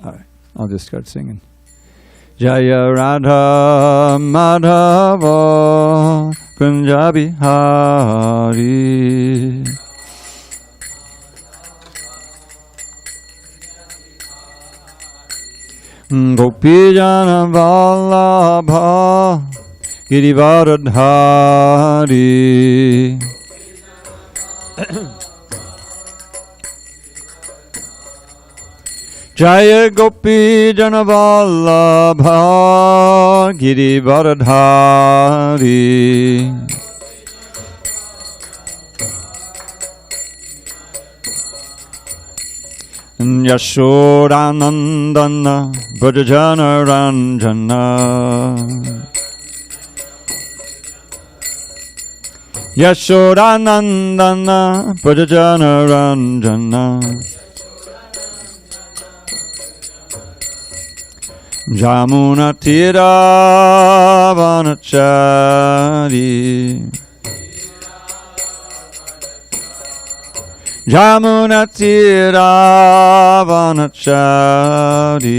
All right, I'll just start singing. Jaya Radha Madhava Kunja Bihari. Gopijana Vallabha Girivaradhari. Jaya Gopi Janavallabha Girivaradhari. Yashodanandana Brajajana Ranjana. Yashodanandana Brajajana Ranjana. Jamuna Tira Vanachari. Jamuna Tira Vanachari.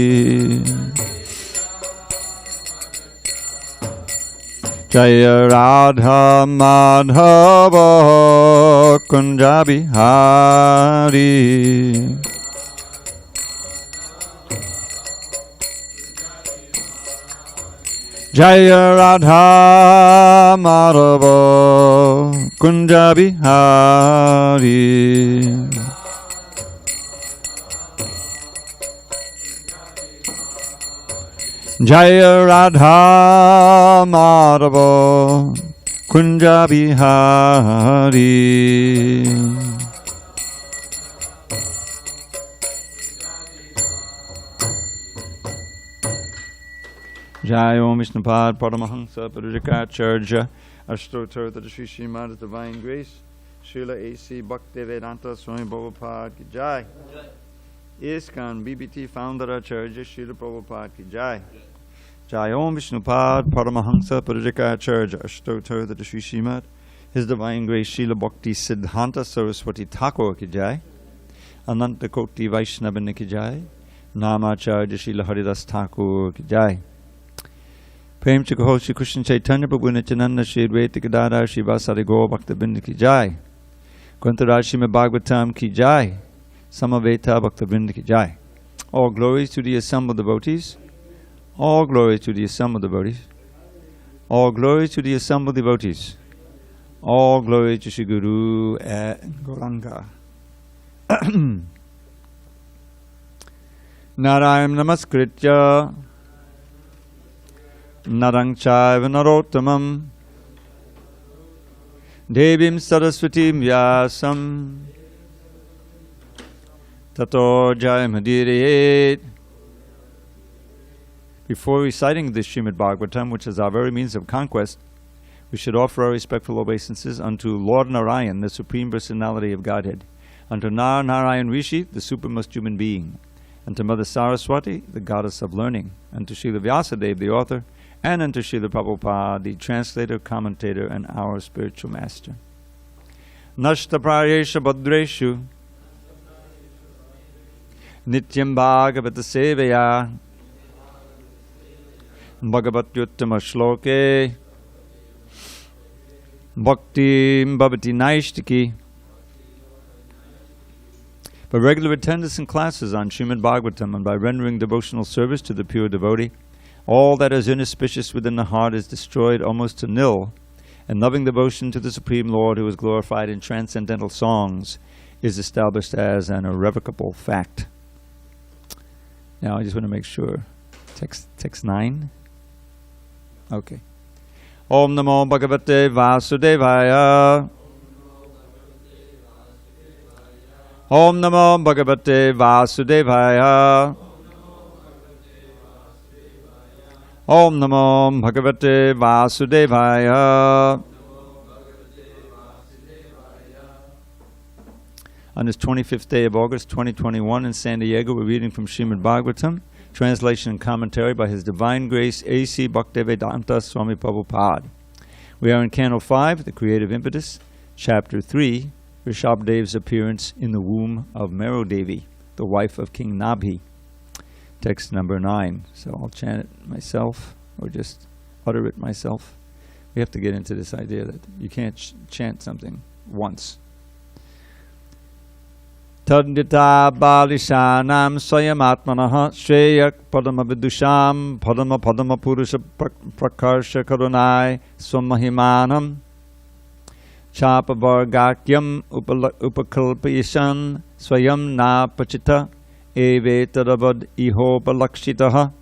Jaya Radha Madhava Kunja Bihari. Jaya Radha Madhava Kunja Bihari. Jaya Radha Madhava Kunja Bihari. Jai Om Vishnupad Paramahansa Parujikacharya Ashtotar Tadashri Srimad Divine Grace Srila A.C. Bhakti Vedanta Swami Prabhupada Ki Jai. ISKCON BBT Founder Acharya Srila Prabhupada Ki Jai. Jai Om Vishnupad Paramahansa Parujikacharya Ashtotar Tadashri Srimad His Divine Grace Srila Bhakti Siddhanta Saraswati Thakur Ki Jai. Ananta Koti Vaishnavana Ki Jai. Namacharya Srila Haridas Thakur Ki Jai. Prem Chikaho Shri Krishna Chaitanya Prabhu Nityananda Shri Advaita Gadadhar Shri Vasari Gaur Bhakta Vrinda Ki Jai. Grantharaj Srimad Bhagavatam Ki Jai. Samaveta Bhakta Vrinda Ki Jai. All glories to the assembled devotees. All glories to the assembled devotees. All glories to the assembled devotees. All glories to Shri Guru and Gauranga. Narayam Namaskritya Narang Chaiva Narottamam Devim Saraswatim Vyasam Tato Jayamhadirayet. Before reciting this Srimad Bhagavatam, which is our very means of conquest, we should offer our respectful obeisances unto Lord Narayan, the Supreme Personality of Godhead, unto Narayan Rishi, the supremest human being, unto Mother Saraswati, the goddess of learning, unto Srila Vyasadeva, the author, and unto Srila Prabhupada, the translator, commentator, and our spiritual master. Nashta Prayesha Bhadreshu Nityam Bhagavata Sevaya Bhagavatyuttama Shloke Bhakti Bhavati Naishtiki. By regular attendance in classes on Srimad Bhagavatam and by rendering devotional service to the pure devotee, all that is inauspicious within the heart is destroyed almost to nil, and loving devotion to the Supreme Lord, who is glorified in transcendental songs, is established as an irrevocable fact. Now I just want to make sure. Text 9? Okay. Om Namo Bhagavate Vasudevaya. Om Namo Bhagavate Vasudevaya. Om Namo Bhagavate Vasudevaya. On this 25th day of August 2021 in San Diego, we're reading from Srimad Bhagavatam, translation and commentary by His Divine Grace A.C. Bhaktivedanta Swami Prabhupada. We are in Canto 5, The Creative Impetus, Chapter 3, Rishabhadev's appearance in the womb of Meru Devi, the wife of King Nabhi. text number 9. So I'll chant it myself, or just utter it myself. We have to get into this idea that you can't chant something once. Tadnita balishanam swayamatmanaha shreyak padama vidusham padama purusha prakarsha karunai swamahimanam chapavargakyam upakalpayishan swayam na pachita evetadavad ihopalakshitaha.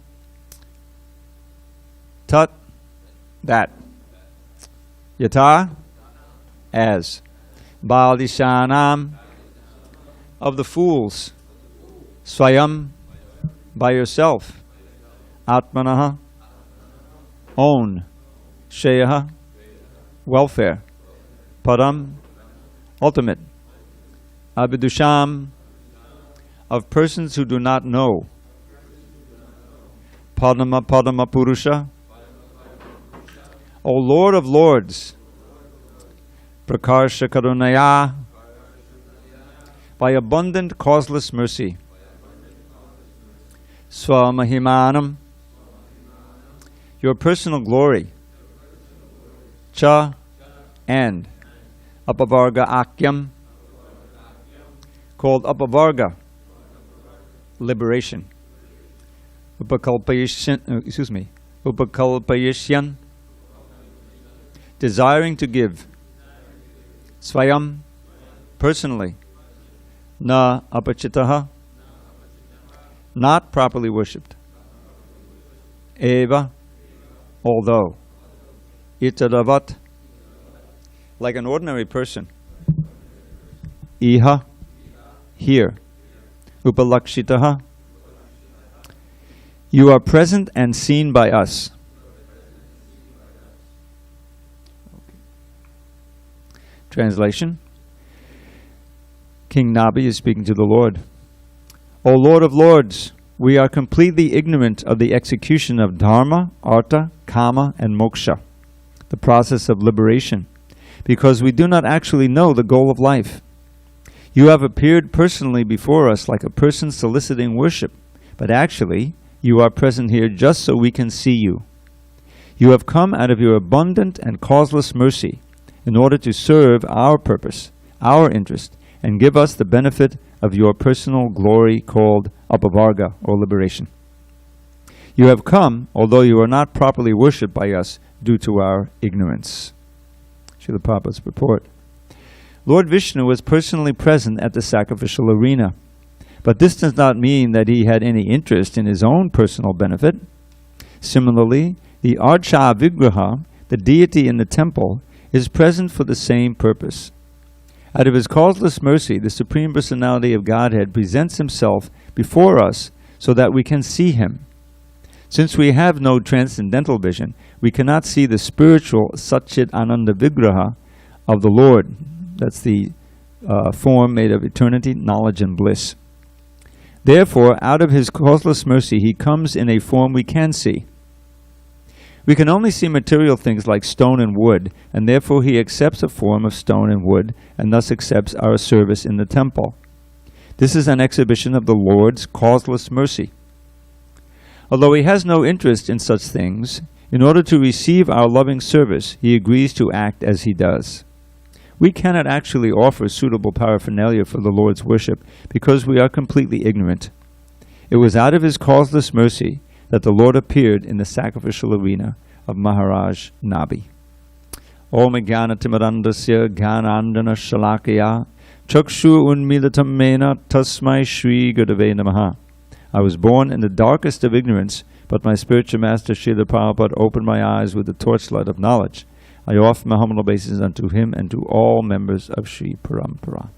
Tat, that. Yata, as. Balishanam, of the fools. Swayam, by yourself. Atmanaha, own. Sheyaha, welfare. Padam, ultimate. Abidusham, of persons who do not know. Padama Purusha, O Lord of Lords. Prakarsha Karunaya, by abundant causeless mercy. Swamahimanam, your personal glory. Cha, and. Apavarga Akyam, called Apavarga, liberation. Upakalpayishyan, desiring to give. Swayam, personally. Na apachitaha, not properly worshipped. Eva, although. Itadavat, like an ordinary person. Iha, here. Upalakshitaha, you are present and seen by us. Translation. King Nabi is speaking to the Lord. O Lord of Lords, we are completely ignorant of the execution of dharma, artha, kama, and moksha, the process of liberation, because we do not actually know the goal of life. You have appeared personally before us like a person soliciting worship, but actually you are present here just so we can see you. You have come out of your abundant and causeless mercy in order to serve our purpose, our interest, and give us the benefit of your personal glory called apavarga, or liberation. You have come, although you are not properly worshipped by us due to our ignorance. Srila Prabhupada's purport. Lord Vishnu was personally present at the sacrificial arena, but this does not mean that he had any interest in his own personal benefit. Similarly, the Archa Vigraha, the deity in the temple, is present for the same purpose. Out of his causeless mercy, the Supreme Personality of Godhead presents himself before us so that we can see him. Since we have no transcendental vision, we cannot see the spiritual Satchit Ananda Vigraha of the Lord. That's the form made of eternity, knowledge, and bliss. Therefore, out of his causeless mercy, he comes in a form we can see. We can only see material things like stone and wood, and therefore he accepts a form of stone and wood, and thus accepts our service in the temple. This is an exhibition of the Lord's causeless mercy. Although he has no interest in such things, in order to receive our loving service, he agrees to act as he does. We cannot actually offer suitable paraphernalia for the Lord's worship because we are completely ignorant. It was out of his causeless mercy that the Lord appeared in the sacrificial arena of Maharaj Nabi. Om Jnana Timarandasya Jnanandana Shalakaya Chakshu Unmilatam Mena Tasmai Shri Gurave Namaha. I was born in the darkest of ignorance, but my spiritual master Srila Prabhupada opened my eyes with the torchlight of knowledge. I offer my humble obeisance unto him and to all members of Sri Parampara.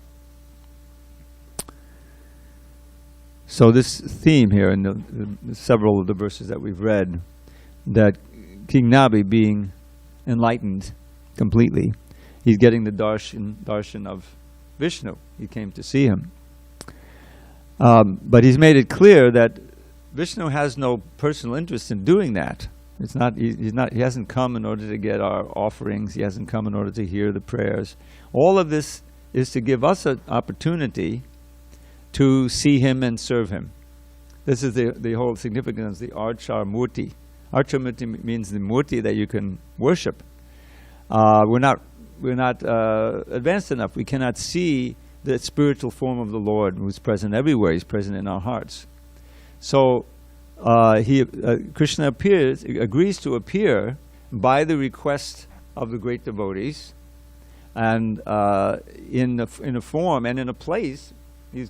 So this theme here in the several of the verses that we've read, that King Nabi being enlightened completely, he's getting the darshan of Vishnu. He came to see him. But he's made it clear that Vishnu has no personal interest in doing that. It's not. He hasn't come in order to get our offerings. He hasn't come in order to hear the prayers. All of this is to give us an opportunity to see him and serve him. This is the whole significance, the Archa Murti. Archa Murti means the Murti that you can worship. We're not advanced enough. We cannot see the spiritual form of the Lord, who's present everywhere. He's present in our hearts. So Krishna agrees to appear by the request of the great devotees, and in a form and in a place. He's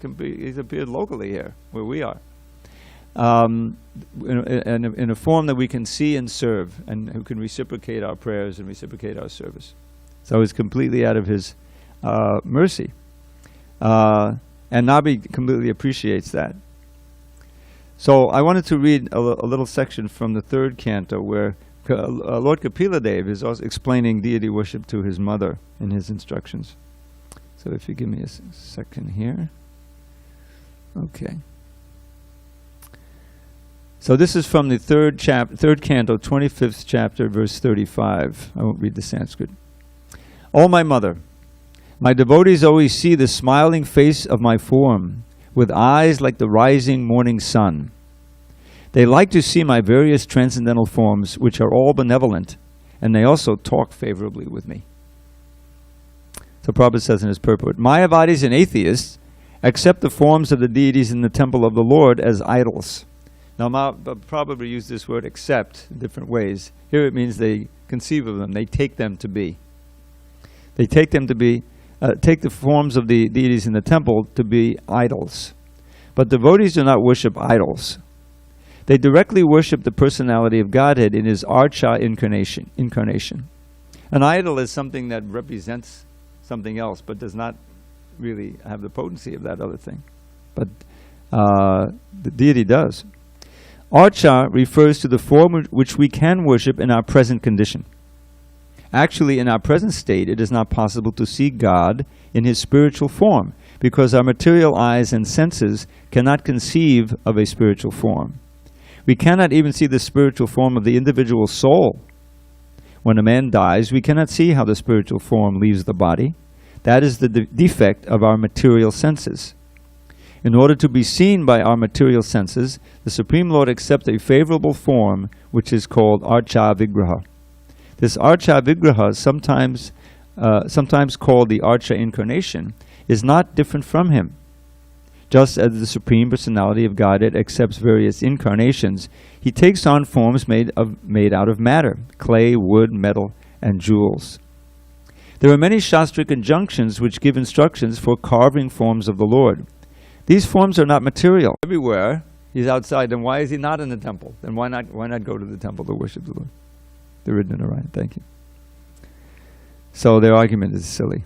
appeared locally here, where we are, in a form that we can see and serve, and who can reciprocate our prayers and reciprocate our service. So it's completely out of his mercy, and Nabi completely appreciates that. So I wanted to read a little section from the 3rd canto, where Lord Kapila Dev is also explaining deity worship to his mother in his instructions. So if you give me a second here. Okay. So this is from the 3rd canto, 25th chapter, verse 35. I won't read the Sanskrit. O my mother, my devotees always see the smiling face of my form, with eyes like the rising morning sun. They like to see my various transcendental forms, which are all benevolent, and they also talk favorably with me. So Prabhupada says in his purport, Mayavadis and atheists accept the forms of the deities in the temple of the Lord as idols. Now Prabhupada used this word accept in different ways. Here it means they conceive of them, they take them to be. They take them to be, take the forms of the deities in the temple to be idols. But devotees do not worship idols. They directly worship the personality of Godhead in his Archa incarnation. An idol is something that represents something else, but does not really have the potency of that other thing. But the deity does. Archa refers to the form which we can worship in our present condition. Actually, in our present state, it is not possible to see God in his spiritual form, because our material eyes and senses cannot conceive of a spiritual form. We cannot even see the spiritual form of the individual soul. When a man dies, we cannot see how the spiritual form leaves the body. That is the defect of our material senses. In order to be seen by our material senses, the Supreme Lord accepts a favorable form which is called Archa Vigraha. This Archa Vigraha, sometimes called the Archa Incarnation, is not different from him. Just as the Supreme Personality of Godhead accepts various incarnations, he takes on forms made out of matter, clay, wood, metal, and jewels. There are many Shastric injunctions which give instructions for carving forms of the Lord. These forms are not material. Everywhere he's outside, then why is he not in the temple? Then why not go to the temple to worship the Lord? The written in Orion, thank you. So their argument is silly.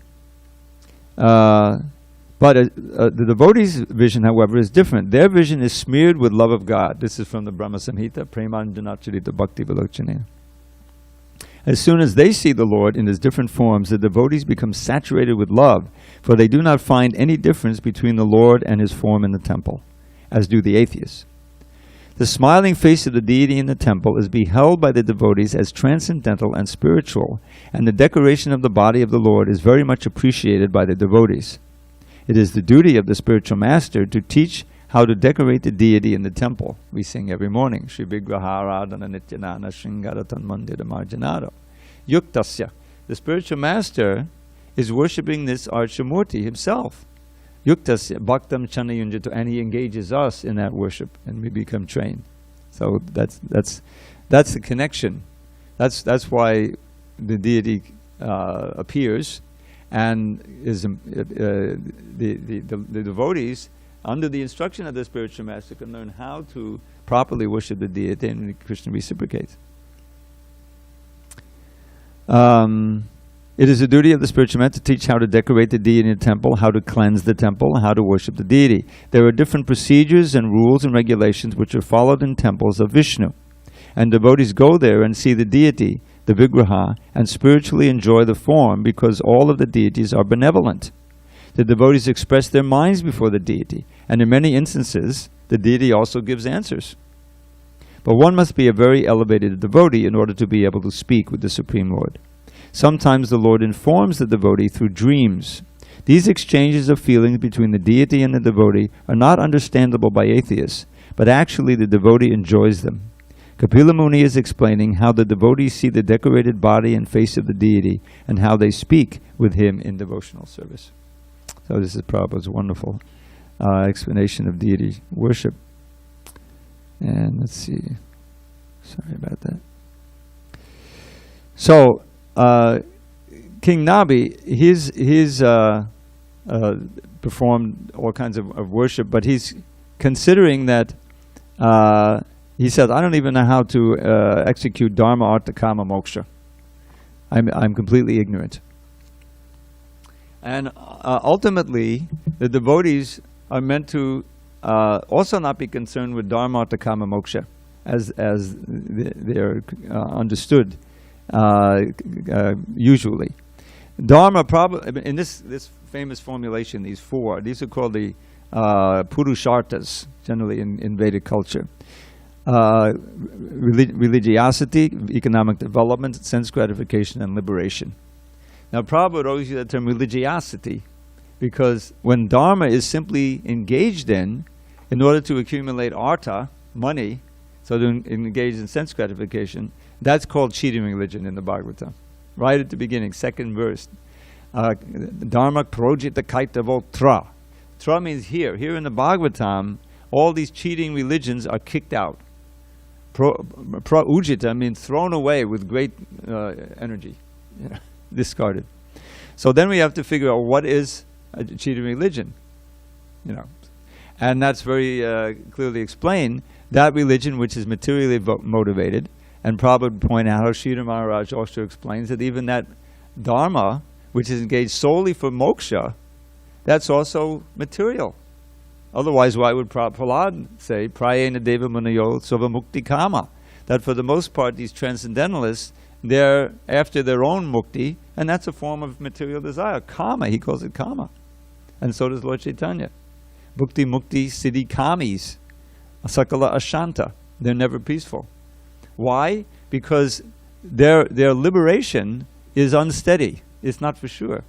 But the devotee's vision, however, is different. Their vision is smeared with love of God. This is from the Brahma Samhita, Premanjanacharita Bhakti Vilochanena. As soon as they see the Lord in his different forms, the devotees become saturated with love, for they do not find any difference between the Lord and his form in the temple, as do the atheists. The smiling face of the deity in the temple is beheld by the devotees as transcendental and spiritual, and the decoration of the body of the Lord is very much appreciated by the devotees. It is the duty of the spiritual master to teach how to decorate the deity in the temple. We sing every morning, Shri Vigraharadhana Nityanana Shringaratan Mandira Marjanado. Yuktasya. The spiritual master is worshipping this Archamurti himself. Yuktasya Bhaktam Chanayunjito, and he engages us in that worship, and we become trained. So that's the connection. That's why the deity appears, and is the devotees, under the instruction of the spiritual master, can learn how to properly worship the deity, and Krishna reciprocates. It is the duty of the spiritual master to teach how to decorate the deity in the temple, how to cleanse the temple, and how to worship the deity. There are different procedures and rules and regulations which are followed in temples of Vishnu. And devotees go there and see the deity, the Vigraha, and spiritually enjoy the form, because all of the deities are benevolent. The devotees express their minds before the deity, and in many instances, the deity also gives answers. But one must be a very elevated devotee in order to be able to speak with the Supreme Lord. Sometimes the Lord informs the devotee through dreams. These exchanges of feelings between the deity and the devotee are not understandable by atheists, but actually the devotee enjoys them. Kapila Muni is explaining how the devotees see the decorated body and face of the deity and how they speak with him in devotional service. So this is Prabhupada's wonderful explanation of deity worship. And let's see. Sorry about that. So, King Nabi, he's performed all kinds of worship, but he's considering that, he said, I don't even know how to execute Dharma, Artha, Kama, Moksha. I'm completely ignorant. And ultimately, the devotees are meant to also not be concerned with Dharma, Artha, Kama, Moksha, as they're understood usually. Dharma, in this famous formulation, these four, these are called the Purusharthas, generally in Vedic culture. Religiosity, economic development, sense gratification, and liberation. Now, Prabhupada always used the term religiosity, because when Dharma is simply engaged in order to accumulate artha, money, so to engage in sense gratification, that's called cheating religion in the Bhagavatam. Right at the beginning, second verse. Dharma projita kaitavo tra. Tra means here. Here in the Bhagavatam, all these cheating religions are kicked out. Ujita means thrown away with great energy, discarded. So then we have to figure out what is a cheating religion, and that's very clearly explained. That religion which is materially motivated, and Prabhupada would point out how Sridhar Maharaj also explains that even that Dharma, which is engaged solely for moksha, that's also material. Otherwise, why would Prahlad say, Prayena Deva Munayo Sova Mukti Kama? That for the most part, these transcendentalists, they're after their own mukti, and that's a form of material desire. Kama, he calls it kama. And so does Lord Chaitanya. Bhukti Mukti Siddhi Kamis, Sakala Ashanta. They're never peaceful. Why? Because their liberation is unsteady. It's not for sure.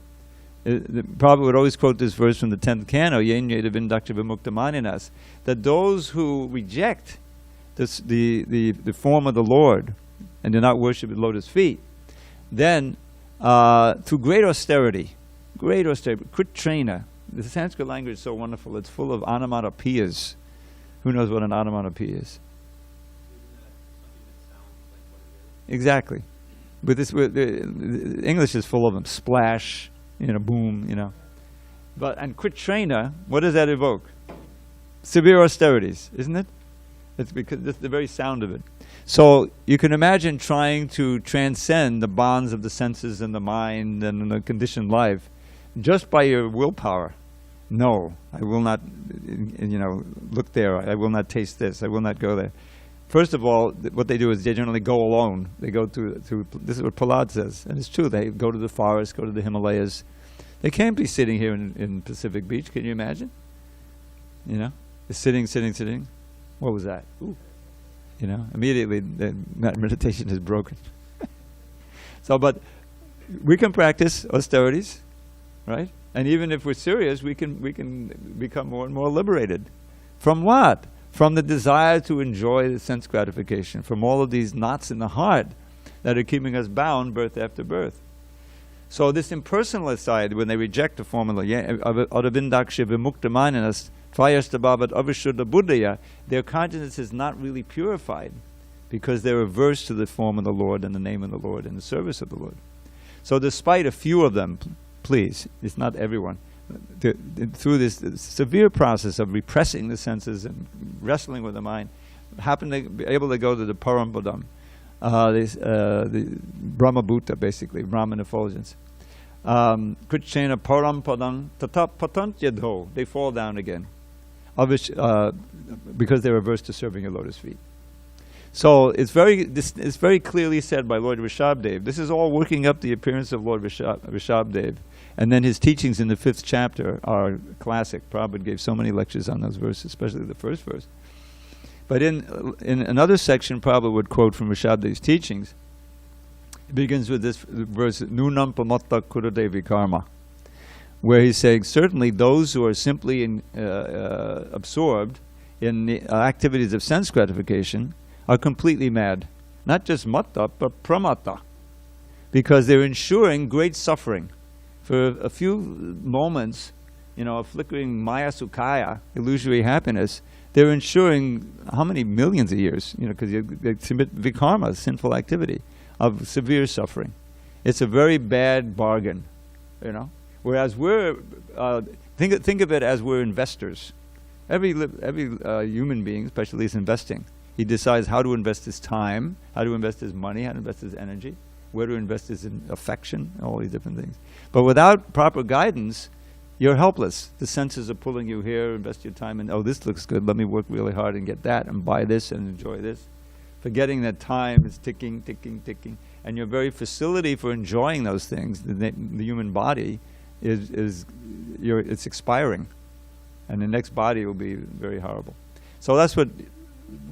Prabhupada would always quote this verse from the 10th canto, Yenyeda Vindakta Vimuktamaninas, that those who reject the form of the Lord and do not worship at lotus feet, then through great austerity, kritrena, the Sanskrit language is so wonderful, it's full of onomatopeias. Who knows what an onomatopoeia is? Exactly. But the English is full of them. Splash, boom, and kritrena, what does that evoke? Severe austerities, isn't it? It's because that's the very sound of it. So you can imagine trying to transcend the bonds of the senses and the mind and the conditioned life just by your willpower. No, I will not, look there. I will not taste this. I will not go there. First of all, what they do is they generally go alone. They go to this is what Prahlad says, and it's true. They go to the forest, go to the Himalayas. They can't be sitting here in Pacific Beach. Can you imagine? Sitting. What was that? Ooh. Immediately the meditation is broken. So, but we can practice austerities, right? And even if we're serious, we can become more and more liberated. From what? From the desire to enjoy the sense gratification, from all of these knots in the heart that are keeping us bound birth after birth. So this impersonalist side, when they reject the formula, Aravindaksha Vimuktamaninas, Tvayastabhavat Avishuddha Buddhaya, their consciousness is not really purified because they're averse to the form of the Lord and the name of the Lord and the service of the Lord. So despite a few of them, please, it's not everyone, through this severe process of repressing the senses and wrestling with the mind, happen to be able to go to the Parambodham, the Brahma Bhuta, basically, Brahman effulgence. Krishna Parampadam Tatap Patantyadho, they fall down again, because they're averse to serving your lotus feet. So it's very clearly said by Lord Rishabdev. This is all working up the appearance of Lord Rishabdev. And then his teachings in the 5th chapter are classic. Prabhupada gave so many lectures on those verses, especially the first verse. But in another section, Prabhupada would quote from Rishabdev's teachings. It begins with this verse, Nunam pamatta kurudevi karma. where he's saying certainly those who are simply absorbed in the activities of sense gratification are completely mad. Not just matta, but pramata. Because they're ensuring great suffering. For a few moments, a flickering maya sukhaya, illusory happiness, they're ensuring how many millions of years, because they commit vikarma, sinful activity, of severe suffering. It's a very bad bargain, Whereas we're, think of it as we're investors. Every human being, especially, is investing. He decides how to invest his time, how to invest his money, how to invest his energy, where to invest his affection, all these different things. But without proper guidance, you're helpless. The senses are pulling you here, invest your time in, oh, this looks good, let me work really hard and get that, and buy this and enjoy this. Forgetting that time is ticking, ticking, ticking. And your very facility for enjoying those things, the human body, it's expiring. And the next body will be very horrible. So that's what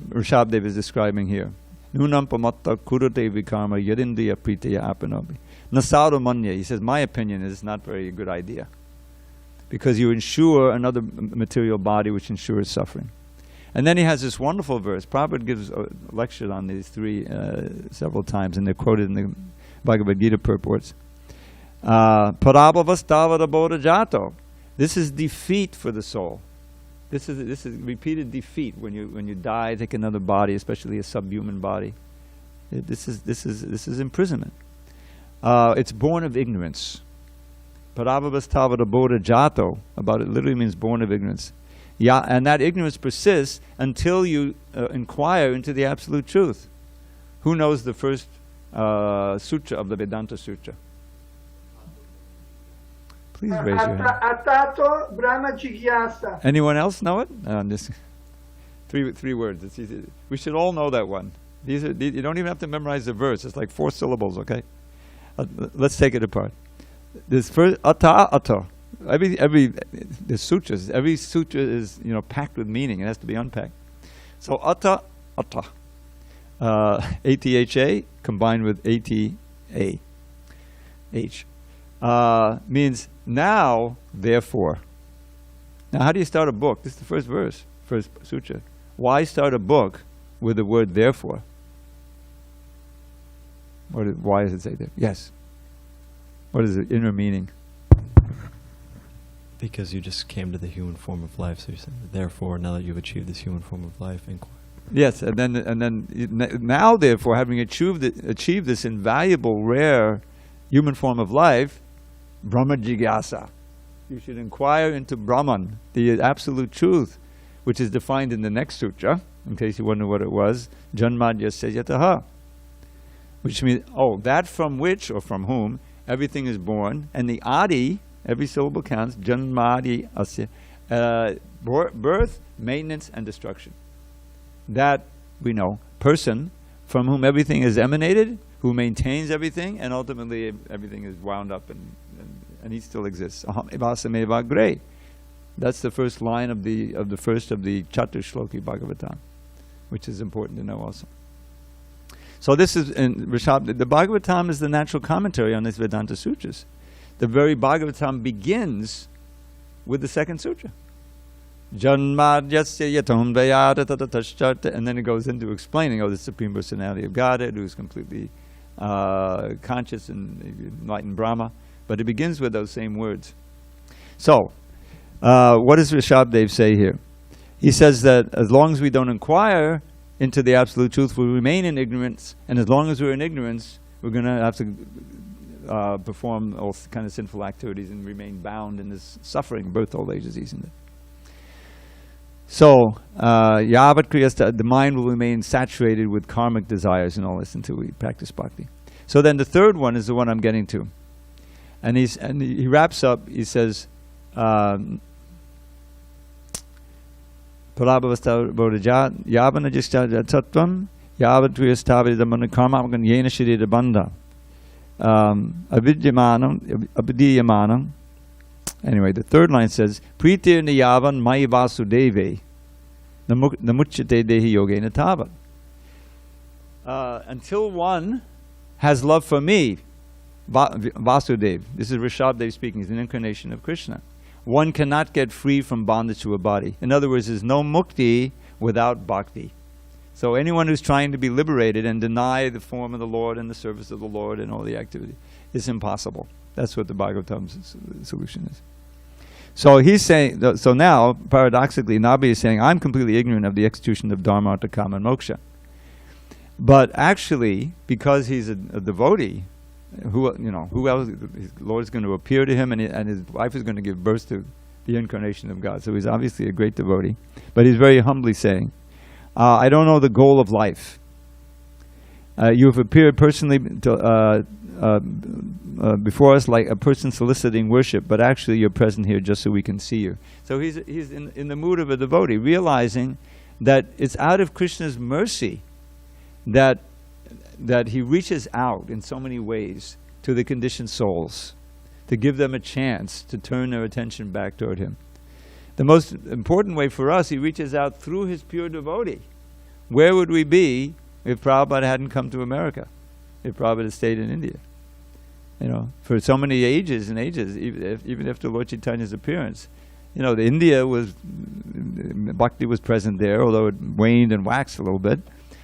Rishabdev is describing here. Nunam pamatta kurate vikarma yadindiya priteya apanobi. Nasado manya, he says, my opinion is not very good idea. Because you ensure another material body which ensures suffering. And then he has this wonderful verse. Prabhupada gives a lecture on these three several times, and they're quoted in the Bhagavad Gita purports. Parabhavastavada bodha jato. This is defeat for the soul. This is repeated defeat when you die, take another body, especially a subhuman body. This is imprisonment. It's born of ignorance. Parabhavastavada bodha jato, about it literally means born of ignorance. Yeah, and that ignorance persists until you inquire into the absolute truth. Who knows the first sutra of the Vedanta Sutra? Please raise your hand. Atato Brahma Jigyasa. Anyone else know it? Just three words. It's easy. We should all know that one. You don't even have to memorize the verse. It's like 4 syllables. Okay. Let's take it apart. This first ata. The sutras. Every sutra is packed with meaning. It has to be unpacked. So ata. ATHA combined with ATA. H. Means now, therefore. Now, how do you start a book? This is the first verse, first sutra. Why start a book with the word therefore? Why does it say that? Yes. What is the inner meaning? Because you just came to the human form of life, so you're saying, therefore, now that you've achieved this human form of life, inquire. Yes, and then now, therefore, having achieved this invaluable, rare human form of life, Brahma Jigyasa. You should inquire into Brahman, the absolute truth, which is defined in the next sutra, in case you wonder what it was, Janmadyasya yataha. Which means, that from which, or from whom, everything is born, and the adi, every syllable counts, Janmadi asya, birth, maintenance, and destruction. That, we know, person from whom everything is emanated, who maintains everything, and ultimately everything is wound up and he still exists. Aham evasameva gre. That's the first line of the first of the Chaturshloki Bhagavatam, which is important to know also. So this is in Rishabh. The Bhagavatam is the natural commentary on these Vedanta sutras. The very Bhagavatam begins with the second sutra. Janmadyasya yatam vayata tatatashchata, and then it goes into explaining, the Supreme Personality of Godhead, who is completely conscious and enlightened Brahma. But it begins with those same words. So, what does Rishabdev say here? He says that as long as we don't inquire into the absolute truth, we remain in ignorance, and as long as we're in ignorance, we're going to have to perform all kind of sinful activities and remain bound in this suffering, birth, old age, disease, and death. So, yavat kriyasta, the mind will remain saturated with karmic desires and all this until we practice bhakti. So then the third one is the one I'm getting to. And he wraps up, he says, yavana jishta tattvam, yavat kriyastavida karma yena shirida bandha. Avidyamanam. Anyway, the third line says, Pritir niyavan mai vasudeve namuchyate dehi yogena tavat. Until one has love for me, Vasudev. This is Rishabdev speaking. He's an incarnation of Krishna. One cannot get free from bondage to a body. In other words, there's no mukti without bhakti. So anyone who's trying to be liberated and deny the form of the Lord and the service of the Lord and all the activity is impossible. That's what the Bhagavatam's solution is. So he's saying, so now, paradoxically, Nabi is saying, I'm completely ignorant of the execution of Dharma, Artha, Kama, and Moksha. But actually, because he's a devotee, who else? His Lord is going to appear to him, and his wife is going to give birth to the incarnation of God. So he's obviously a great devotee. But he's very humbly saying, I don't know the goal of life. You have appeared personally before us like a person soliciting worship, but actually you're present here just so we can see you. So he's in the mood of a devotee, realizing that it's out of Krishna's mercy that he reaches out in so many ways to the conditioned souls, to give them a chance to turn their attention back toward him. The most important way for us, he reaches out through his pure devotee. Where would we be if Prabhupada hadn't come to America? If Prabhupada had stayed in India? For so many ages and ages, even after Lord Chaitanya's appearance. The India was, Bhakti was present there, although it waned and waxed a little bit.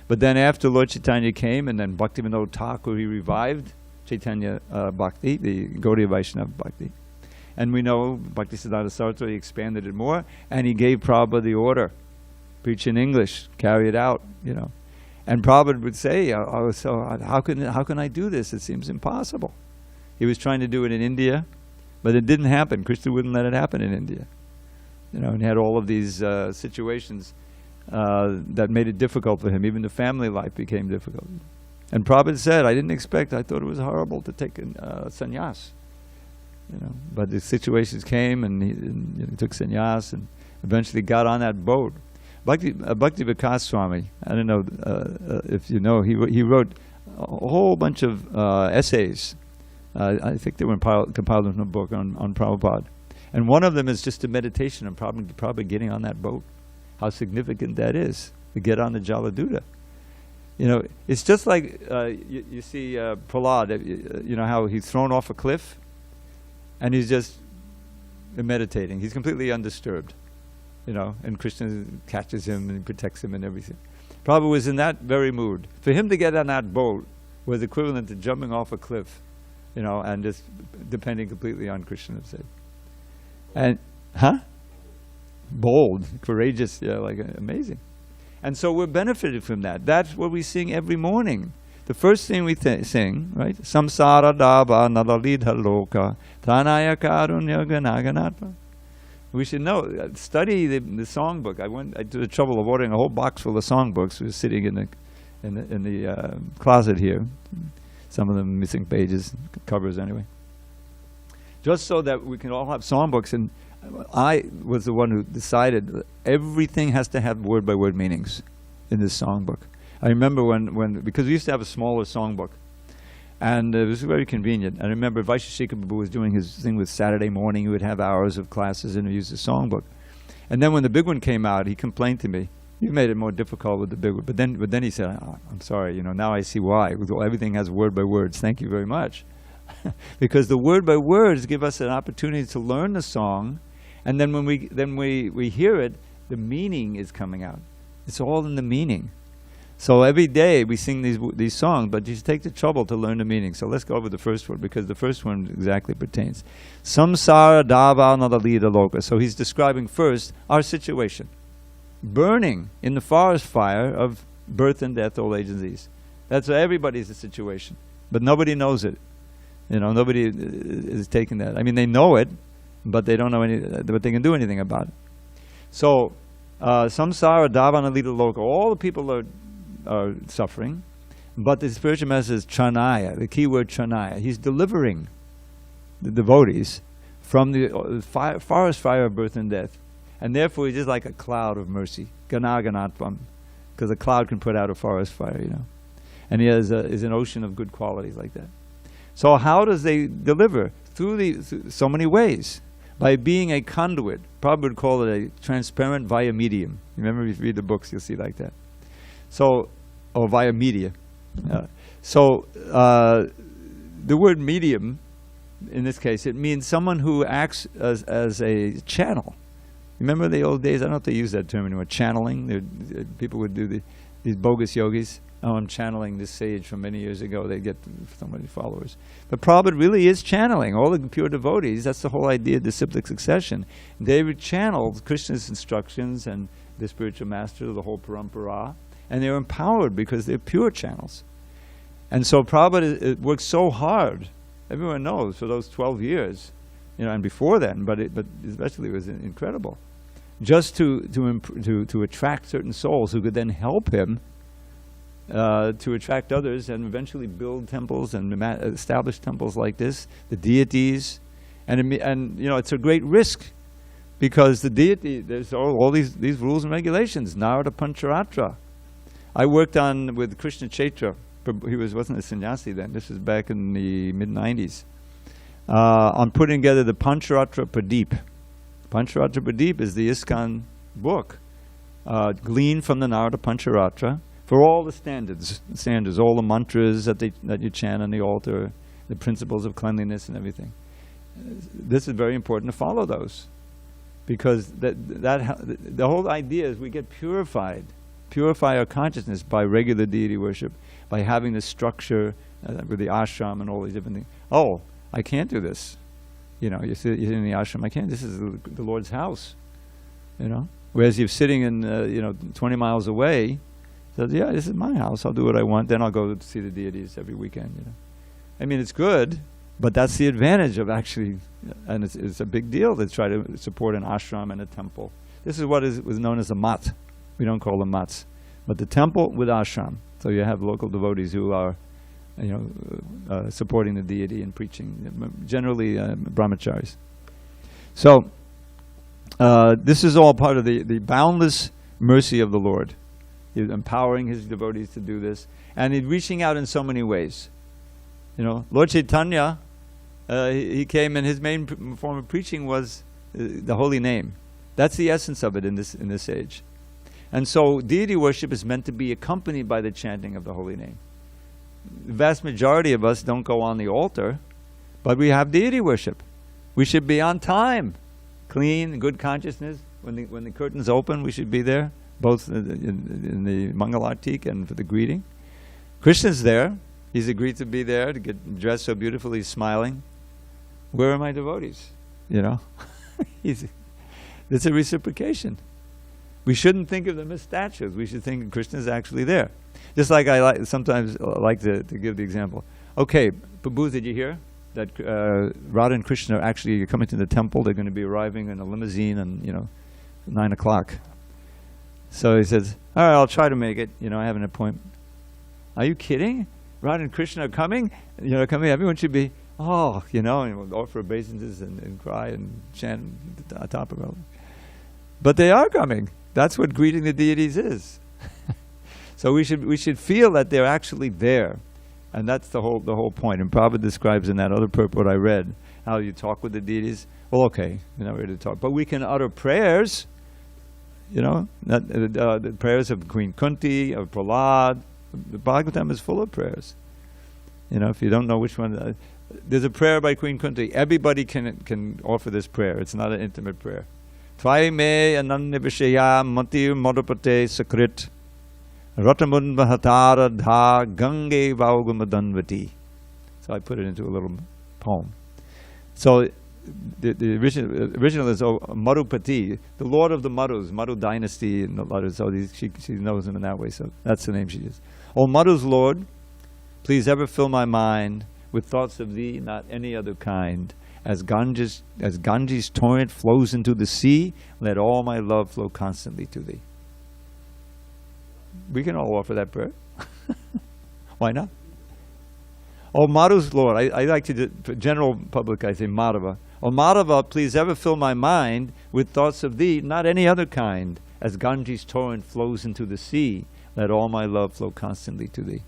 But then after Lord Chaitanya came, and then Bhaktivinoda Thakur, he revived Chaitanya Bhakti, the Gaudiya Vaishnava Bhakti. And we know Bhaktisiddhanta Saraswati expanded it more, and he gave Prabhupada the order, preach in English, carry it out, And Prabhupada would say, so how can I do this? It seems impossible. He was trying to do it in India, but it didn't happen. Krishna wouldn't let it happen in India. And he had all of these situations that made it difficult for him. Even the family life became difficult. And Prabhupada said, I thought it was horrible to take sannyas. But the situations came, and he took sannyas and eventually got on that boat. Bhakti Vikas Swami, I don't know if you know, he wrote a whole bunch of essays. I think they were compiled in a book on Prabhupada. And one of them is just a meditation on probably getting on that boat. How significant that is, to get on the Jaladuta. It's just like you see Prahlad, how he's thrown off a cliff, and he's just meditating. He's completely undisturbed, and Krishna catches him and protects him and everything. Prabhupada was in that very mood. For him to get on that boat was equivalent to jumping off a cliff, and just depending completely on Krishna. And, bold, courageous, amazing. And so we're benefited from that. That's what we sing every morning. The first thing we sing, right? Samsara dava nadalidha loka pranaya karunya ganaganatva. We should know, study the songbook. I did the trouble of ordering a whole box full of songbooks. We're sitting in the closet here. Some of them missing pages, covers anyway. Just so that we can all have songbooks. And I was the one who decided that everything has to have word-by-word meanings in this songbook. I remember when because we used to have a smaller songbook, and it was very convenient. I remember Vaisheshika Prabhu was doing his thing with Saturday morning. He would have hours of classes and he used the songbook. And then when the big one came out, he complained to me, "You made it more difficult with the big one." But then he said, "I'm sorry. Now I see why. Everything has word-by-words. Thank you very much." Because the word-by-words give us an opportunity to learn the song, and then when we hear it, the meaning is coming out. It's all in the meaning. So every day we sing these songs, but you take the trouble to learn the meaning. So let's go over the first one, because the first one exactly pertains. Samsara dava nadalida loka. So he's describing first our situation. Burning in the forest fire of birth and death, old age and disease. That's everybody's situation. But nobody knows it. Nobody is taking that. I mean, they know it, but they don't know but they can do anything about it. So, samsara davana lita loka. All the people are suffering, but the spiritual master is chanaya. The key word chanaya. He's delivering the devotees from the forest fire of birth and death, and therefore he's just like a cloud of mercy. Ganaganatvam, because a cloud can put out a forest fire, and he is an ocean of good qualities like that. So how does they deliver? Through so many ways. By being a conduit. Prabhupada would call it a transparent via medium. Remember, if you read the books, you'll see like that. So, or via media. the word medium, in this case, it means someone who acts as a channel. Remember the old days? I don't know if they use that term anymore. Channeling. People would do these bogus yogis. Oh, I'm channeling this sage from many years ago. They get so many followers. But Prabhupada really is channeling. All the pure devotees, that's the whole idea of disciplic succession. They channeled Krishna's instructions and the spiritual master, the whole parampara, and they're empowered because they're pure channels. And so Prabhupada worked so hard. Everyone knows for those 12 years, and before then, but especially it was incredible, just to attract certain souls who could then help him to attract others and eventually build temples and establish temples like this, the deities, and it's a great risk because the deity, there's all these rules and regulations. Narada Pancharatra. I worked with Krishna Chaitra. He wasn't a sannyasi then. This was back in the mid-90s. On putting together the Pancharatra Pradeep. Pancharatra Pradeep is the ISKCON book, gleaned from the Narada Pancharatra, for all the standards, all the mantras that you chant on the altar, the principles of cleanliness and everything. This is very important to follow those, because the whole idea is we get purify our consciousness by regular deity worship, by having this structure with the ashram and all these different things. Oh, I can't do this. You're in the ashram. I can't. This is the Lord's house. Whereas you're sitting in 20 miles away. So yeah, this is my house. I'll do what I want. Then I'll go see the deities every weekend. I mean, it's good, but that's the advantage of actually, and it's a big deal to try to support an ashram and a temple. This is what was known as a mat. We don't call them mats, but the temple with ashram. So you have local devotees who are, supporting the deity and preaching. Generally, brahmacharis. So this is all part of the boundless mercy of the Lord. He's empowering his devotees to do this. And he's reaching out in so many ways. Lord Chaitanya, he came and his main form of preaching was the holy name. That's the essence of it in this age. And so deity worship is meant to be accompanied by the chanting of the holy name. The vast majority of us don't go on the altar, but we have deity worship. We should be on time, clean, good consciousness. When the curtains open, we should be there. Both in the Mangalartik and for the greeting. Krishna's there. He's agreed to be there, to get dressed so beautifully, smiling. Where are my devotees? It's a reciprocation. We shouldn't think of them as statues. We should think Krishna's actually there. Just like I sometimes like to give the example. Okay, Prabhu, did you hear that Radha and Krishna are actually coming to the temple? They're going to be arriving in a limousine and 9 o'clock. So he says, all right, I'll try to make it. I have an appointment. Are you kidding? Radha and Krishna are coming? Coming. Everyone should be, and we'll offer obeisances and cry and chant on top of it. But they are coming. That's what greeting the deities is. So we should feel that they're actually there. And that's the whole point. And Prabhupada describes in that other purport I read, how you talk with the deities. Well, okay, we're not ready to talk. But we can utter prayers. The prayers of Queen Kunti, of Prahlad. The Bhagavatam is full of prayers. If you don't know which one, there's a prayer by Queen Kunti. Everybody can offer this prayer. It's not an intimate prayer. Tvai me ananya vishaya matir modapate sakrit ratamun vahatara dha gange vaugumadanvati. So I put it into a little poem. So the original is Madhupati, the Lord of the Madhus, Madhu dynasty and the Madhus. So she knows him in that way. So that's the name she uses. O Madhu's Lord, please ever fill my mind with thoughts of thee, not any other kind. As Ganges torrent flows into the sea, let all my love flow constantly to thee. We can all offer that prayer. Why not? Oh, Madhu's Lord. I like to, for general public, I say Madhava. Oh, Madhava, please ever fill my mind with thoughts of thee, not any other kind. As Ganges torrent flows into the sea, let all my love flow constantly to thee.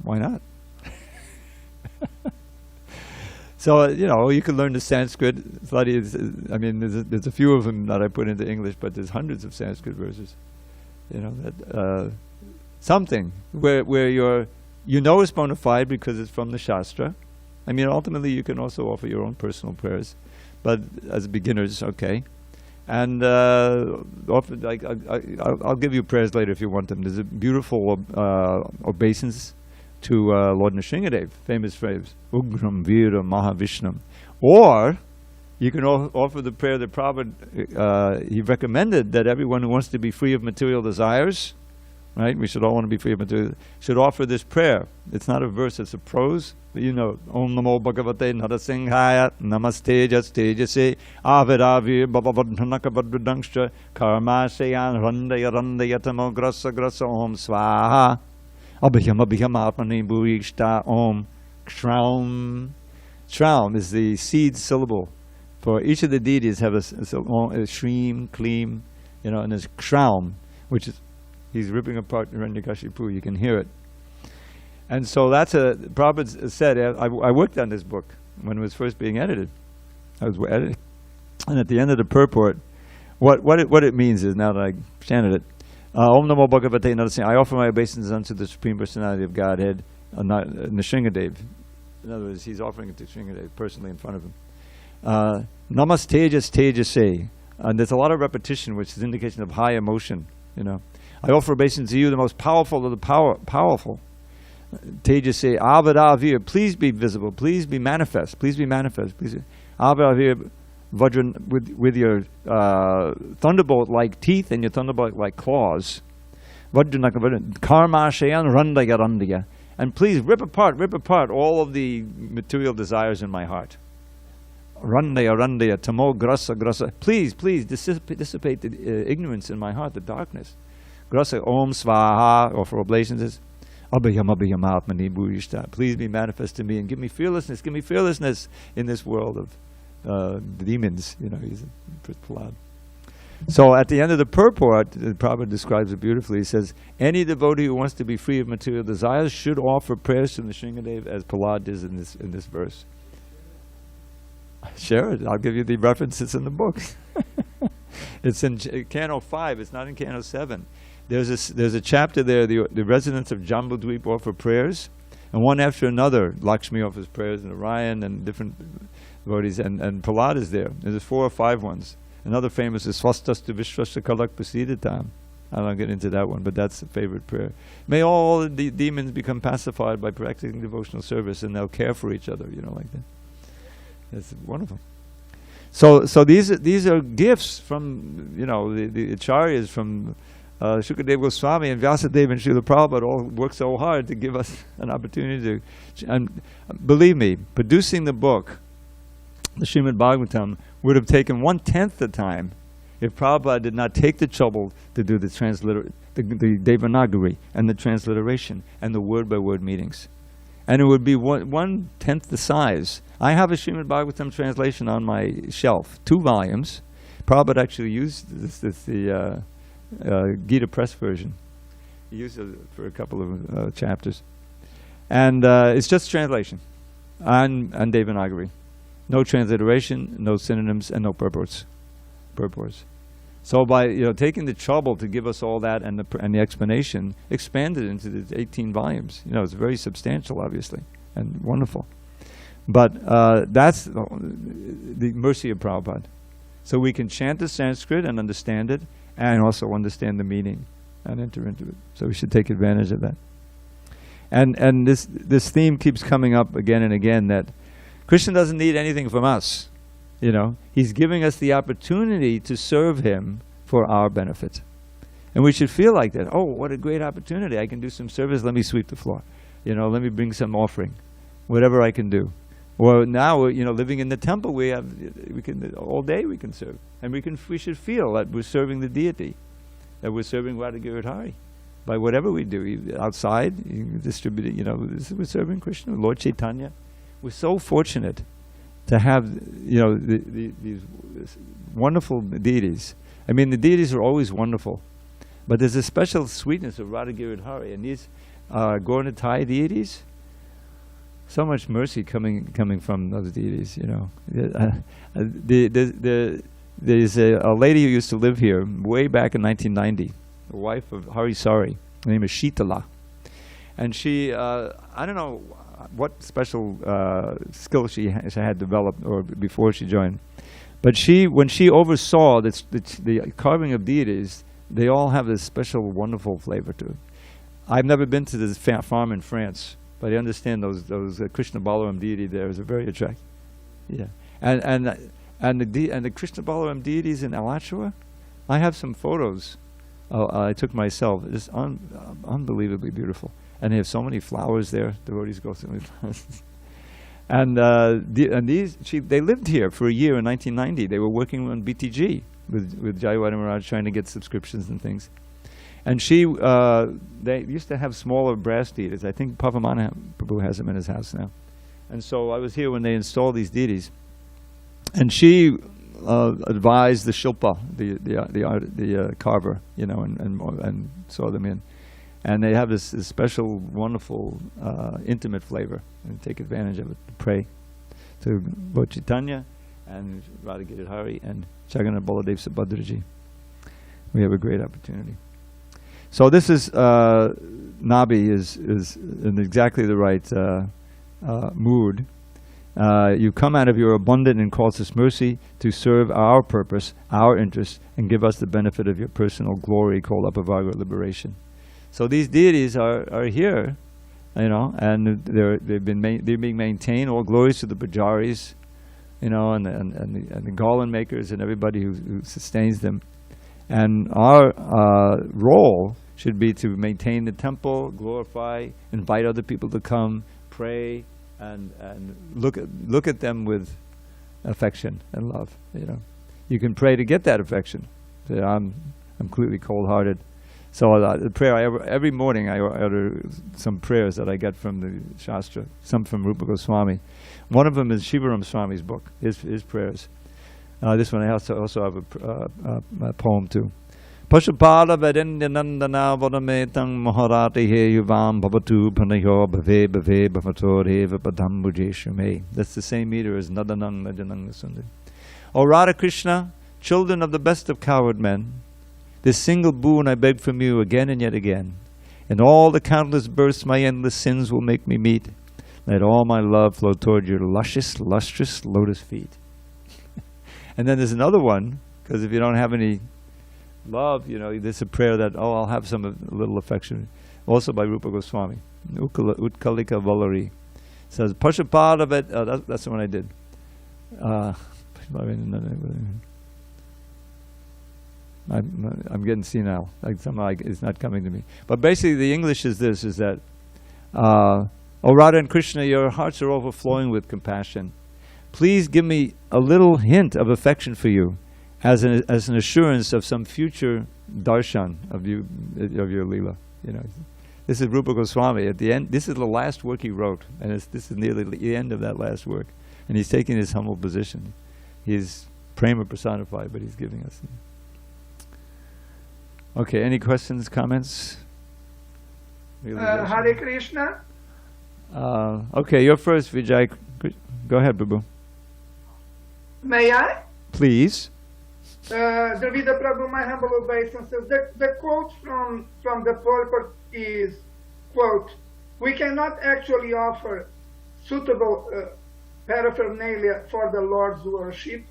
Why not? So, you can learn the Sanskrit. There's a few of them that I put into English, but there's hundreds of Sanskrit verses. Something where you're You know it's bona fide because it's from the Shastra. I mean, ultimately you can also offer your own personal prayers, but as beginners, okay. And often, like, I'll give you prayers later if you want them. There's a beautiful obeisance to Lord Nrsingadev, famous phrase, Ugram Vira Mahavishnam. Or you can offer the prayer that Prabhupada, he recommended that everyone who wants to be free of material desires, right? We should all want to be free of material, should offer this prayer. It's not a verse, it's a prose. But you know, Om Namo Bhagavate Narasinghaya Namaste Jastejase Aviravir Bhavavadhanaka Vadrudangsha Karma Sayan Randaya Randayatamo Grasa Grasa Om Swaha Abhyam Abhyam Atmani Bhurishta Om Shraum. Shraum is the seed syllable. For each of the deities have a shreem, kleem, you know, and there's Shraum, which is, he's ripping apart Hiranyakashipu, you can hear it. And so that's Prabhupada said, I worked on this book when it was first being edited. I was editing. And at the end of the purport, what it means is, now that I chanted it, Om Namo Bhagavate Narasimha, I offer my obeisance unto the Supreme Personality of Godhead, Nrsingadev. In other words, he's offering it to Nrsingadev personally in front of him. Namastejas Tejase. And there's a lot of repetition, which is indication of high emotion, you know. I offer obeisance to you, the most powerful of the powerful. Tejase Avadavir, please be visible, please be manifest, please be manifest, please. Avadavir Vajran, with your thunderbolt-like teeth and your thunderbolt-like claws. Vajranaka Karma Shayan Randaya Randaya. And please rip apart all of the material desires in my heart. Randaya Randaya Tamo Grasa Grasa. Please dissipate the ignorance in my heart, the darkness. Grasa Om Svaha, or for oblations, Abhyam Abhyam Atmani Bhurishta. Please be manifest to me and give me fearlessness in this world of demons. You know, he's a Prahlad. So at the end of the purport, Prabhupada describes it beautifully. He says, any devotee who wants to be free of material desires should offer prayers to Nrsingadev as Prahlad does in this verse. Share it. I'll give you the references in the book. It's in Canto 5. It's not in Canto 7. There's a chapter there, the residents of Jambudweep offer prayers, and one after another, Lakshmi offers prayers, and Orion and different devotees, and Prahlad is there. There's 4 or 5 ones. Another famous is Swastastu Vishwasya Kalak Prasiditam. I don't get into that one, but that's a favorite prayer. May all the demons become pacified by practicing devotional service, and they'll care for each other, you know, like that. That's wonderful. So these are gifts from, you know, the acharyas, from Shukadeva Goswami and Vyasadeva and Srila Prabhupada all work so hard to give us an opportunity to, and believe me, producing the book, the Srimad Bhagavatam, would have taken 1/10 the time if Prabhupada did not take the trouble to do the the Devanagari and the transliteration and the word-by-word meetings. And it would be 1/10 the size. I have a Srimad Bhagavatam translation on my shelf, 2 volumes. Prabhupada actually used the Gita Press version. He used it for a couple of chapters. And it's just translation on Devanagari. No transliteration, no synonyms, and no purports. So by taking the trouble to give us all that and the explanation, expanded into the 18 volumes. It's very substantial, obviously, and wonderful. But that's the mercy of Prabhupada. So we can chant the Sanskrit and understand it, and also understand the meaning and enter into it. So we should take advantage of that. And this theme keeps coming up again and again, that Krishna doesn't need anything from us. He's giving us the opportunity to serve him for our benefit. And we should feel like that. Oh, what a great opportunity. I can do some service. Let me sweep the floor. Let me bring some offering. Whatever I can do. Or now, living in the temple, we can all day we can serve. And we should feel that we're serving the deity. That we're serving Radha Giridhari. By whatever we do. Outside, you distribute it, we're serving Krishna, Lord Chaitanya. We're so fortunate to have, these wonderful deities. I mean, the deities are always wonderful, but there's a special sweetness of Radha Giridhari, and these Gauranatai deities. So much mercy coming from those deities. There's a lady who used to live here way back in 1990, the wife of Hari Sari. Her name is Shitala. And she, I don't know what special skill she had developed or before she joined, but when she oversaw the carving of deities, they all have this special, wonderful flavor to it. I've never been to this farm in France, but I understand those Krishna Balaram deity there is a very attractive. Yeah, and the Krishna Balaram deities in Alachua, I have some photos I took myself. It's unbelievably beautiful, and they have so many flowers there. Devotees go so many flowers. And they lived here for a year in 1990. They were working on BTG with Jayawada Maharaj, trying to get subscriptions and things. And they used to have smaller brass deities. I think Pavamana Prabhu has them in his house now. And so I was here when they installed these deities. And she advised the Shilpa, the carver, and saw them in. And they have this special, wonderful, intimate flavor. And take advantage of it to pray to Lord Chaitanya and Radha Giridhari and Jagannath Baladev Subhadraji. We have a great opportunity. So this is, Nabi is in exactly the right mood. You come out of your abundant and causeless mercy to serve our purpose, our interest, and give us the benefit of your personal glory called Apavagra liberation. So these deities are here, and they're being maintained. All glories to the pujaris, and the garland makers and everybody who sustains them. And our role should be to maintain the temple, glorify, invite other people to come, pray, and look at them with affection and love. You can pray to get that affection. Say, I'm completely cold-hearted. So the prayer every morning I utter some prayers that I get from the Shastra, some from Rupa Goswami. One of them is Shivaram Swami's book, his prayers. This one I also have a poem too. Pashupala Vedendya Nandana Vadametang Maharati He Yuvam Bhavatu Panayo Bhave Bhave Bhavator Eva Padam Bhujeshume. That's the same meter as Nadanang Najanang Sundar. O Radha Krishna, children of the best of coward men, this single boon I beg from you again and yet again. In all the countless births my endless sins will make me meet. Let all my love flow toward your luscious, lustrous lotus feet. And then there's another one, because if you don't have any love, there's a prayer that, I'll have some little affection. Also by Rupa Goswami. Utkalika Valari. Says, Pashupada, that's the one I did. I'm getting senile. Somehow it's not coming to me. But basically the English is this, is that, O Radha and Krishna, your hearts are overflowing with compassion. Please give me a little hint of affection for you as an assurance of some future darshan of your Leela. This is Rupa Goswami. At the end, this is the last work he wrote, and this is nearly the end of that last work. And he's taking his humble position. He's prema personified, but he's giving us. Okay, any questions, comments? Hare Krishna. Okay, you're first, Vijay. Go ahead, Babu. May I? Please. Dravida Prabhu, my humble obeisances. The quote from the purport is, quote, we cannot actually offer suitable paraphernalia for the Lord's worship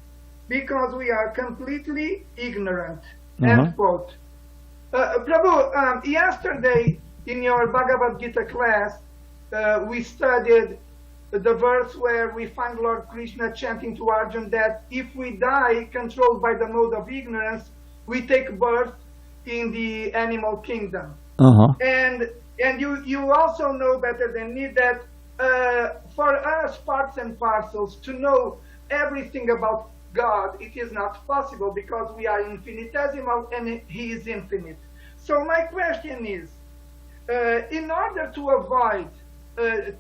because we are completely ignorant, end quote. Prabhu, yesterday in your Bhagavad Gita class, we studied the verse where we find Lord Krishna chanting to Arjuna that if we die controlled by the mode of ignorance, we take birth in the animal kingdom. And you also know better than me that for us parts and parcels to know everything about God, it is not possible because we are infinitesimal and He is infinite. So my question is, in order to avoid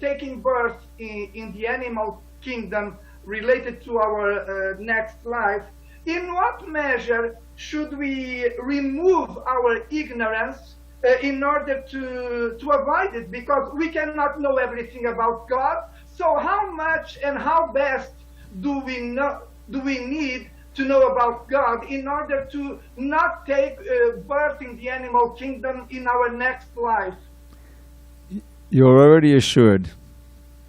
taking birth in the animal kingdom related to our next life, in what measure should we remove our ignorance in order to avoid it? Because we cannot know everything about God. So how much and how best do we need to know about God in order to not take birth in the animal kingdom in our next life? you're already assured.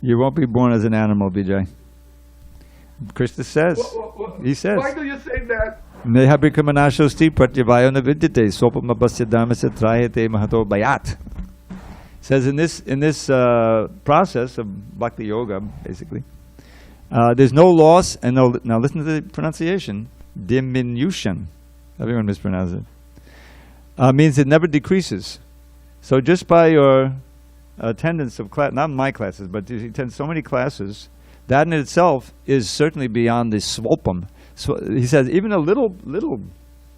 You won't be born as an animal, Vijay. Krishna says. He says. Why do you say that? Neha bhikamanashosti pratyavayona vidyate sopamabhasya dharmasya trayate mahato bayat. Says in this process of bhakti yoga, basically, there's no loss and no. Now listen to the pronunciation. Diminution. Everyone mispronounces it. Means it never decreases. So just by your attendance of class, not my classes, but you attend so many classes, that in itself is certainly beyond the swalpam. So he says even a little,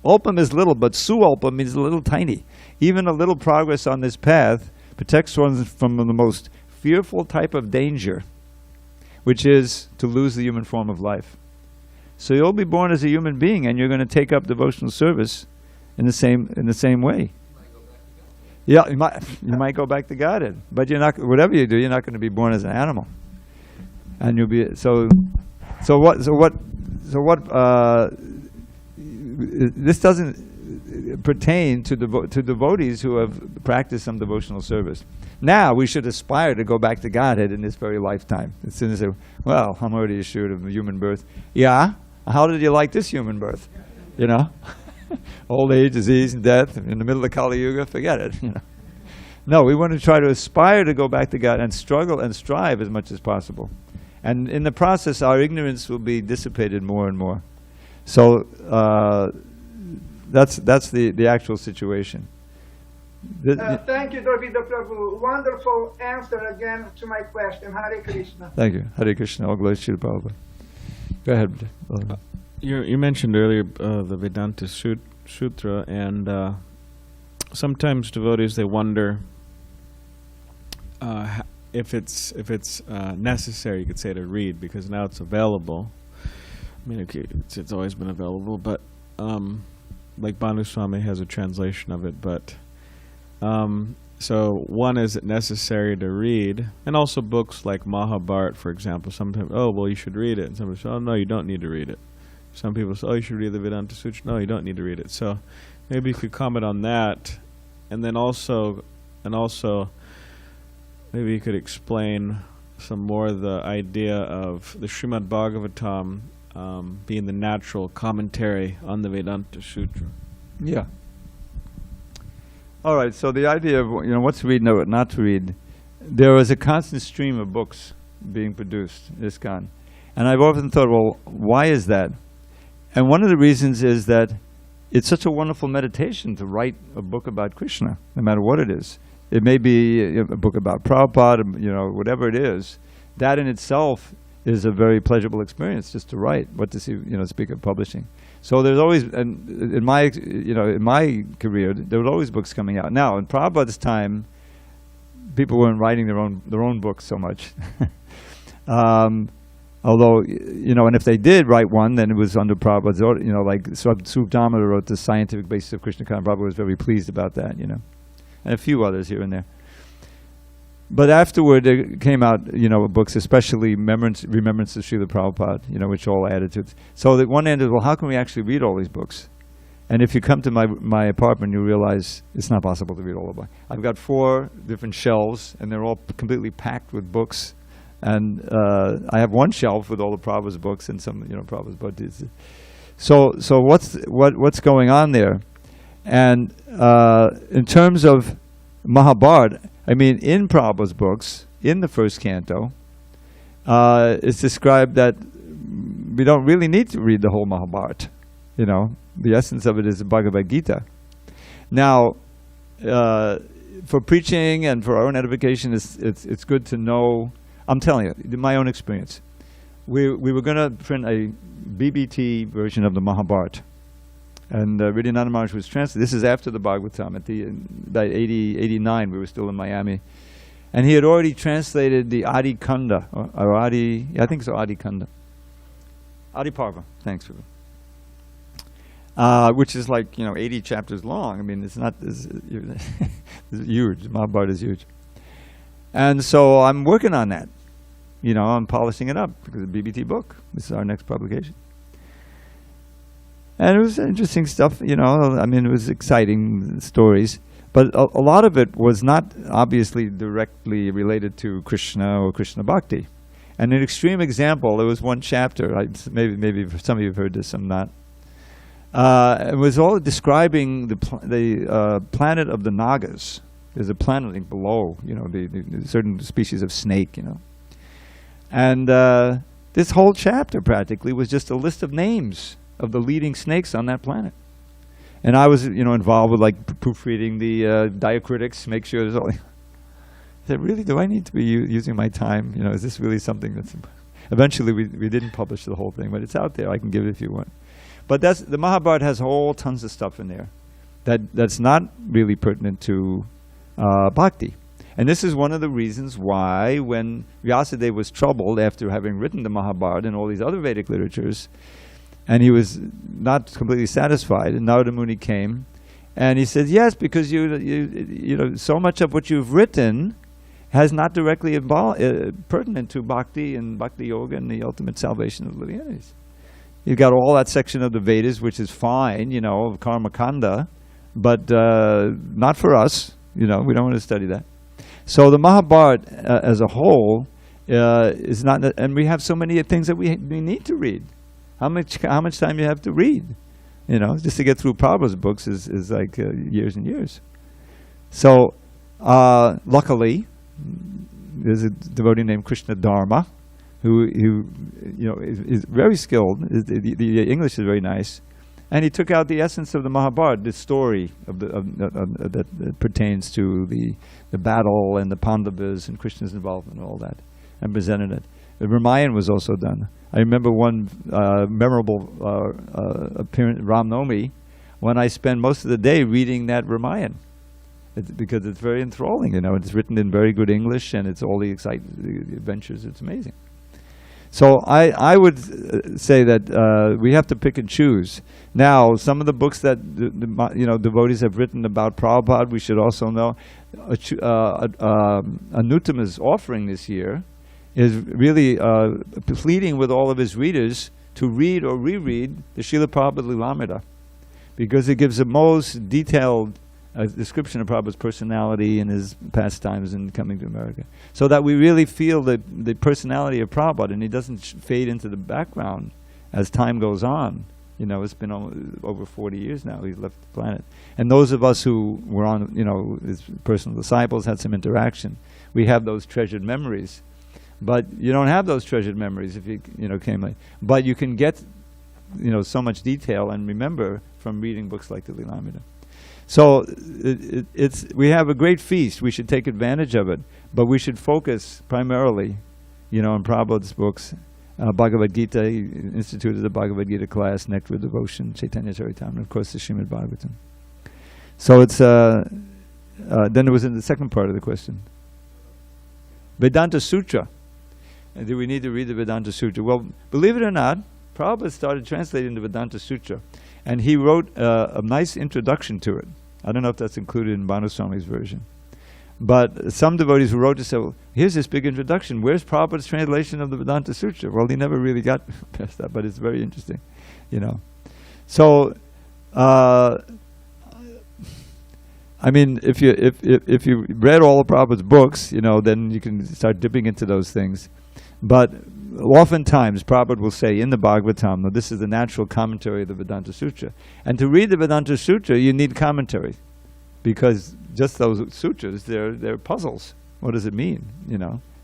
alpam is little, but sualpam means a little tiny. Even a little progress on this path protects one from the most fearful type of danger, which is to lose the human form of life. So you'll be born as a human being, and you're going to take up devotional service in the same way. Yeah, you might go back to Godhead, but you're not. Whatever you do, you're not going to be born as an animal, and you'll be this doesn't pertain to devotees who have practiced some devotional service. Now we should aspire to go back to Godhead in this very lifetime. As soon as they, well, I'm already assured of a human birth. Yeah, how did you like this human birth? You know, old age, disease, and death in the middle of Kali Yuga. Forget it. You know, no, we want to try to aspire to go back to God and struggle and strive as much as possible. And in the process, our ignorance will be dissipated more and more. So that's the actual situation. Thank you, Dravida Prabhu. Wonderful answer again to my question. Hare Krishna. Thank you. Hare Krishna. All glory to Prabhupada. Go ahead. You mentioned earlier the Vedanta Sutra, and sometimes devotees, they wonder if it's necessary, you could say, to read, because now it's available. I mean, it's always been available, but like Bhanu Swami has a translation of it, but so one, is it necessary to read? And also books like Mahabharata, for example, sometimes, oh, well, you should read it. And somebody says, oh, no, you don't need to read it. Some people say, oh, you should read the Vedanta Sutra. No, you don't need to read it. So maybe you could comment on that. And then also maybe you could explain some more the idea of the Srimad Bhagavatam being the natural commentary on the Vedanta Sutra. Yeah. All right, so the idea of, what to read and what not to read, there is a constant stream of books being produced in ISKCON. And I've often thought, well, why is that? And one of the reasons is that it's such a wonderful meditation to write a book about Krishna, no matter what it is. It may be a book about Prabhupada, whatever it is. That in itself is a very pleasurable experience, just to write, what to see, speak of publishing. So there's always, and in my career, there were always books coming out. Now, in Prabhupada's time, people weren't writing their own books so much. Although, and if they did write one, then it was under Prabhupada's order, like Swarup Damodar wrote The Scientific Basis of Krishna Consciousness. Prabhupada was very pleased about that, and a few others here and there. But afterward, there came out, books, especially remembrance of Srila Prabhupada, which all added to it. So the one end is, well, how can we actually read all these books? And if you come to my apartment, you realize it's not possible to read all of them. I've got 4 different shelves, and they're all completely packed with books. And I have one shelf with all the Prabhupada's books and some, Prabhupada's books. So what's going on there? And in terms of Mahabharata, I mean, in Prabhupada's books, in the first canto, it's described that we don't really need to read the whole Mahabharata. The essence of it is the Bhagavad Gita. Now, for preaching and for our own edification, it's good to know. I'm telling you, my own experience. We were going to print a BBT version of the Mahabharata. And Ridhyananda Maharaj was translated. This is after the Bhagavatam. By 89, we were still in Miami. And he had already translated the Adi Kanda, or Adi, I think so, Adi Kanda. Adi Parva, thanks for that. Which is like, 80 chapters long. I mean, it's not, it's huge. Mahabharata is huge. And so I'm working on that. I'm polishing it up because it's a BBT book. This is our next publication. And it was interesting stuff, I mean, it was exciting stories. But a lot of it was not obviously directly related to Krishna or Krishna Bhakti. And an extreme example, there was one chapter, maybe some of you have heard this, some not. It was all describing the planet of the Nagas. There's a planet like below, the certain species of snake, And this whole chapter practically was just a list of names of the leading snakes on that planet. And I was, involved with like proofreading the diacritics, make sure there's all. I said, really, do I need to be using my time? Is this really something that's? Eventually, we didn't publish the whole thing, but it's out there. I can give it if you want. But the Mahabharata has whole tons of stuff in there that's not really pertinent to bhakti. And this is one of the reasons why when Vyasadeva was troubled after having written the Mahabharata and all these other Vedic literatures, and he was not completely satisfied, and Narada Muni came, and he said, yes, because so much of what you've written has not directly pertinent to bhakti and bhakti yoga and the ultimate salvation of living entities. You've got all that section of the Vedas, which is fine, of karma kanda, but not for us. We don't want to study that. So the Mahabharata as a whole is not, and we have so many things that we need to read. How much time you have to read, just to get through Prabhupada's books is like years and years. So luckily, there's a devotee named Krishna Dharma, who is very skilled. The English is very nice, and he took out the essence of the Mahabharata, the story that pertains to the battle and the Pandavas and Krishna's involvement and all that, and presented it. The Ramayan was also done. I remember one memorable appearance, Ram Navami, when I spent most of the day reading that Ramayan, because it's very enthralling. It's written in very good English, and it's all the adventures. It's amazing. So I would say that we have to pick and choose. Now, some of the books that devotees have written about Prabhupada, we should also know. Anuttama's offering this year is really pleading with all of his readers to read or reread the Srila Prabhupada Lilamrita, because it gives the most detailed description of Prabhupada's personality and his pastimes in coming to America, so that we really feel the personality of Prabhupada, and he doesn't fade into the background as time goes on. It's been over 40 years now he's left the planet. And those of us who were on, his personal disciples, had some interaction, we have those treasured memories. But you don't have those treasured memories if you came late. But you can get so much detail and remember from reading books like the Lilamrita. So we have a great feast. We should take advantage of it, but we should focus primarily, on Prabhupada's books, Bhagavad Gita. He instituted the Bhagavad Gita class, Nectar of Devotion, Chaitanya Charitamrita, and of course the Srimad Bhagavatam. So it's then it was in the second part of the question, Vedanta Sutra. And do we need to read the Vedanta Sutra? Well, believe it or not, Prabhupada started translating the Vedanta Sutra, and he wrote a nice introduction to it. I don't know if that's included in Banuswami's version. But some devotees who wrote to say, well, here's this big introduction. Where's Prabhupada's translation of the Vedanta Sutra? Well, he never really got past that, but it's very interesting, So, I mean, if you read all of Prabhupada's books, then you can start dipping into those things. But oftentimes, Prabhupada will say in the Bhagavatam, now this is the natural commentary of the Vedanta Sutra. And to read the Vedanta Sutra, you need commentary, because just those sutras, they're puzzles. What does it mean?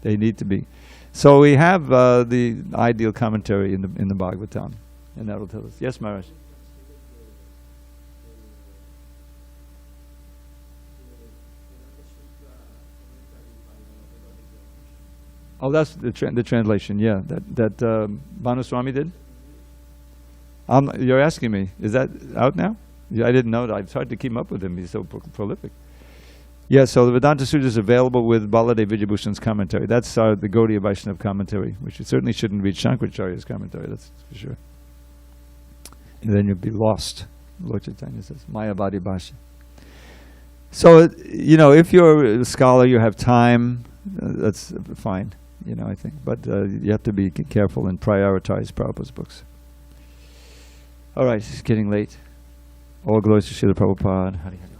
They need to be. So we have the ideal commentary in the Bhagavatam, and that will tell us. Yes, Maharaj. Oh, that's the translation. Yeah, that Banuswami did. You're asking me, is that out now? Yeah, I didn't know that. It's hard to keep up with him. He's so prolific. Yeah, so the Vedanta Sutra is available with Baladev Vijayabhushan's commentary. That's the Gaudiya Vaishnava commentary, which you certainly shouldn't read Shankaracharya's commentary, that's for sure. And then you'll be lost, Lord Chaitanya says, Mayavadi Bhasha. So, if you're a scholar, you have time, that's fine, I think. But you have to be careful and prioritize Prabhupada's books. All right, it's getting late. All glories to Srila Prabhupada. Hari Hari.